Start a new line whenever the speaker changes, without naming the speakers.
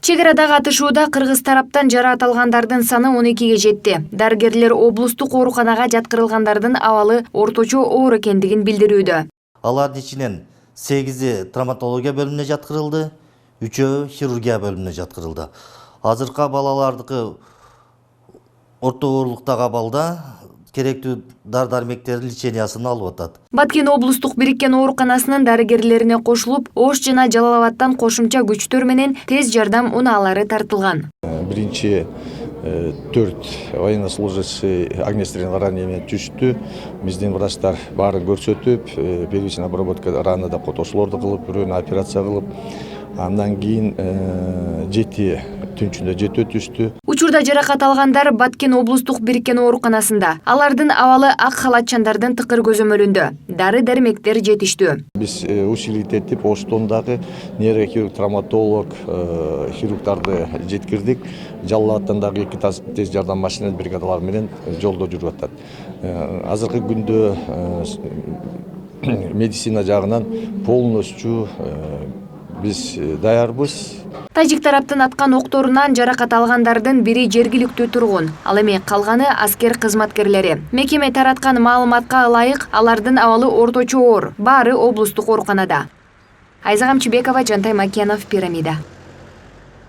Чек арадагы атышууда кыргыз тараптан жараат алгандардын саны 12-ге жетти. Дарыгерлер облустук ооруканага жаткырылгандардын абалы орточо оор экендигин билдирүүдө.
Алардын ичинен 8-и травматология бөлүмүнө жаткырылды, 3-өө хирургия бөлүмүнө жаткырылды. Азыркы балалардыкы орто оорлуктагы абалда керектүү дар-дармектердин лечениясын алып атат.
Баткен облустук бириккен ооруканасынын дарыгерлерине кошулуп, Ош жана Жалал-Абадтан кошумча күчтөр менен тез жардам унаалары тартылган.
Биринчи 4 военнослужащий огнестрельный ранение менен түштү. Биздин врачтар баарын көрсөтүп, первичная обработка ранада котошуулорду кылып, бирөөнү операция кылып, андан кийин 7 түнчүндө 7 түштү.
Учурда жаракат алгандар Баткен облустук бириккен ооруканасында. Алардын абалы ак халатчандардын тыкыр көзөмөлүндө. Дары-дармектер жетиштүү.
Биз усилить этип Оштондагы нейрохирург, травматолог, хирургдарды жеткирдик. Жалал-Абадтан дагы 2 тез жардам машина бригадалары менен жолдо жүрүп атат. Азыркы күндө медицина жагынан полностью биз даярбыз.
Тажик тараптын аткан окторунан жаракат алгандардын бири жергиликтүү тургун, ал эми калганы аскер кызматкерлери. Мекеме тараткан маалыматка ылайык, алардын абалы орточо оор, баары облустук ооруканада. Айза Камчыбекова, Жантай Макенов, Пирамида.